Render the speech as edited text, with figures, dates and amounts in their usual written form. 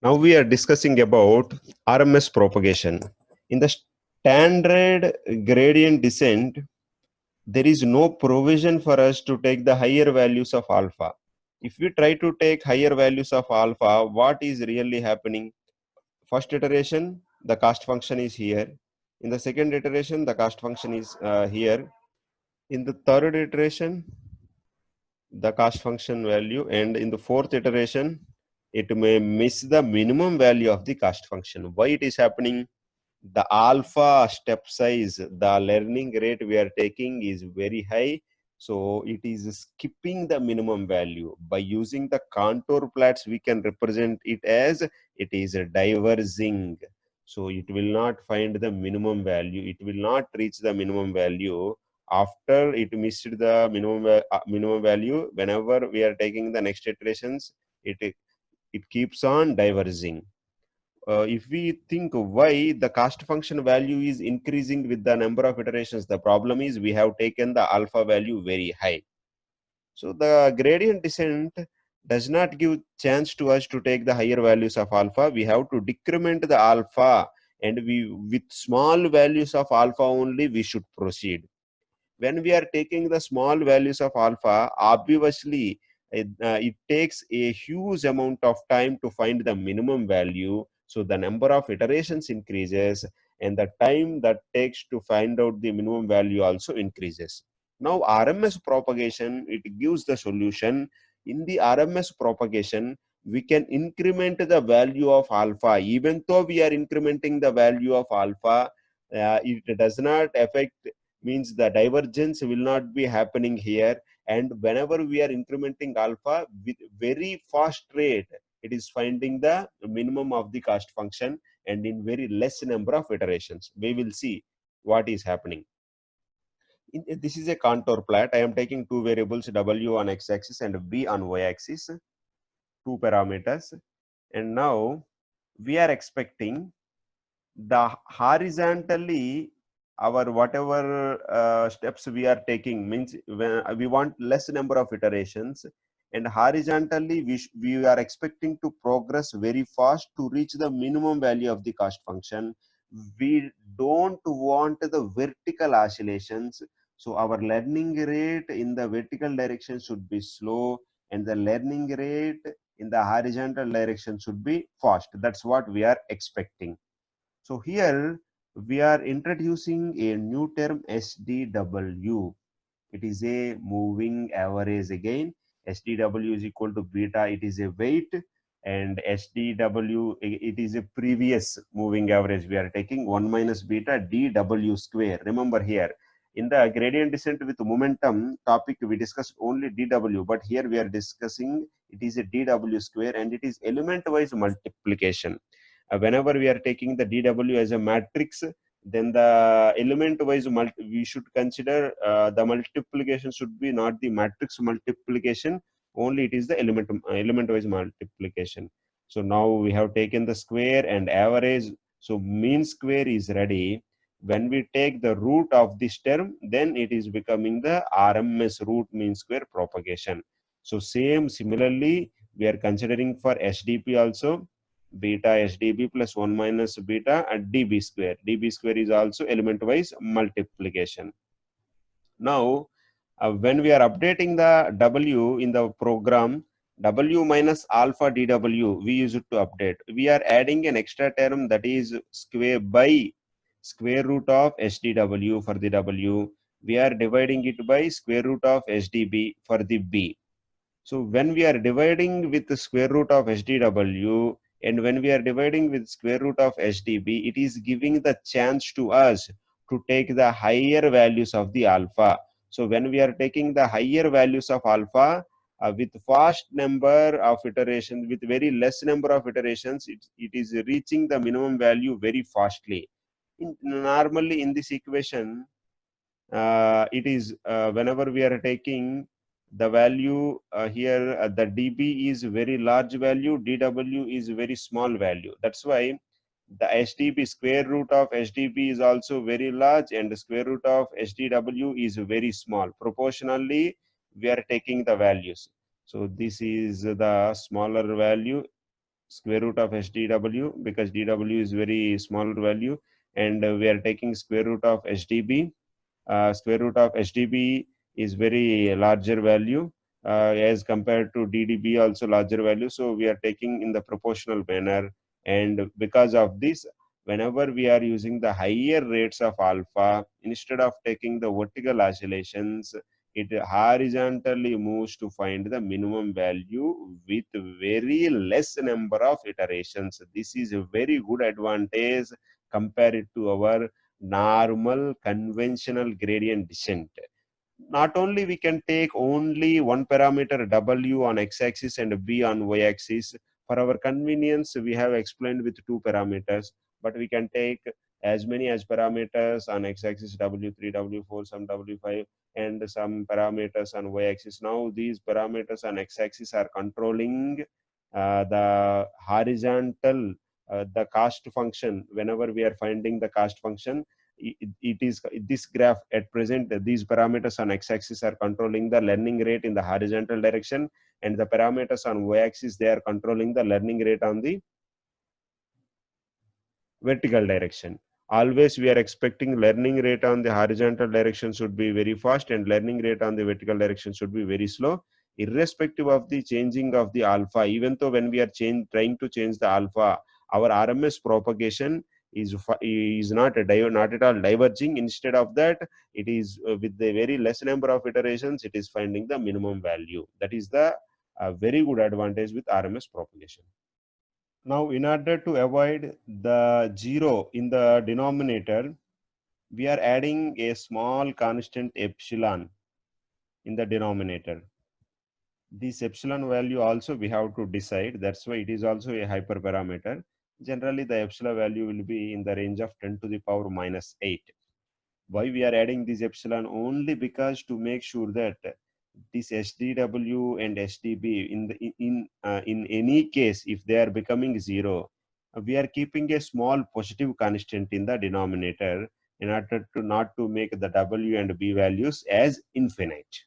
Now we are discussing about RMS propagation. In the standard gradient descent, there is no provision for us to take the higher values of alpha. If we try to take higher values of alpha, what is really happening? First iteration, the cost function is here. In the second iteration, the cost function is here. In the third iteration, the cost function value, and in the fourth iteration, it may miss the minimum value of the cost function. Why it is happening? The alpha step size, the learning rate we are taking is very high, so it is skipping the minimum value. By using the contour plots, we can represent it as it is diverging, so it will not find the minimum value, it will not reach the minimum value after it missed the minimum value. Whenever we are taking the next iterations, it keeps on diverging. If we think why the cost function value is increasing with the number of iterations, the problem is we have taken the alpha value very high. So the gradient descent does not give chance to us to take the higher values of alpha. We have to decrement the alpha, and we with small values of alpha only we should proceed. When we are taking the small values of alpha, obviously it takes a huge amount of time to find the minimum value. So the number of iterations increases, and the time that takes to find out the minimum value also increases. Now RMS propagation, it gives the solution. In the RMS propagation, we can increment the value of alpha. Even though we are incrementing the value of alpha, it does not affect, means the divergence will not be happening here. And whenever we are incrementing alpha with very fast rate, it is finding the minimum of the cost function, and in very less number of iterations. We will see what is happening. This is a contour plot. I am taking two variables, w on x-axis and b on y-axis, two parameters. And now we are expecting the horizontally our whatever steps we are taking, means when we want less number of iterations, and horizontally we are expecting to progress very fast to reach the minimum value of the cost function. We don't want the vertical oscillations, so our learning rate in the vertical direction should be slow, and the learning rate in the horizontal direction should be fast. That's what we are expecting. So here we are introducing a new term, SDW. It is a moving average again. SDW is equal to beta. It is a weight, and SDW, it is a previous moving average. We are taking 1 minus beta dW square. Remember here, in the gradient descent with momentum topic, we discussed only dW, but here we are discussing it is a dW square, and it is element wise multiplication. Whenever we are taking the dW as a matrix, then the element wise we should consider the multiplication should be not the matrix multiplication, only it is the element wise multiplication. So now we have taken the square and average, so mean square is ready. When we take the root of this term, then it is becoming the RMS root mean square propagation. So similarly we are considering for SDP also, beta SDB plus 1 minus beta at dB square. dB square is also element wise multiplication. Now, when we are updating the W in the program, W minus alpha dW, we use it to update. We are adding an extra term, that is square by square root of SDW for the W. We are dividing it by square root of SDB for the B. So when we are dividing with the square root of SDW, and when we are dividing with square root of SDB, it is giving the chance to us to take the higher values of the alpha. So when we are taking the higher values of alpha, with fast number of iterations, with very less number of iterations, it is reaching the minimum value very fastly. Normally in this equation, it is whenever we are taking the value here, the dB is very large value, dW is very small value. That's why the SDB, square root of SDB is also very large, and the square root of SDW is very small. Proportionally we are taking the values. So this is the smaller value, square root of SDW because DW is very small value, and we are taking square root of SDB. Square root of SDB is very larger value as compared to DDB, also larger value. So we are taking in the proportional manner, and because of this, whenever we are using the higher rates of alpha, instead of taking the vertical oscillations, it horizontally moves to find the minimum value with very less number of iterations. This is a very good advantage compared to our normal conventional gradient descent. Not only we can take only one parameter W on x-axis and B on y-axis. For our convenience, we have explained with two parameters, but we can take as many as parameters on x-axis W3, W4, some W5, and some parameters on y-axis. Now these parameters on x-axis are controlling the horizontal, the cost function. Whenever we are finding the cost function, it is this graph at present, these parameters on x-axis are controlling the learning rate in the horizontal direction, and the parameters on y-axis, they are controlling the learning rate on the vertical direction. Always we are expecting learning rate on the horizontal direction should be very fast and learning rate on the vertical direction should be very slow, irrespective of the changing of the alpha. Even though when we are trying to change the alpha, our RMS propagation is not not at all diverging. Instead of that, it is with the very less number of iterations, it is finding the minimum value. That is the very good advantage with RMS propagation. Now, in order to avoid the zero in the denominator, we are adding a small constant epsilon in the denominator. This epsilon value also we have to decide. That's why it is also a hyperparameter. Generally, the epsilon value will be in the range of 10 to the power minus 8. Why we are adding this epsilon? Only because to make sure that this SDW and SDB in any case, if they are becoming zero, we are keeping a small positive constant in the denominator in order to not to make the W and B values as infinite.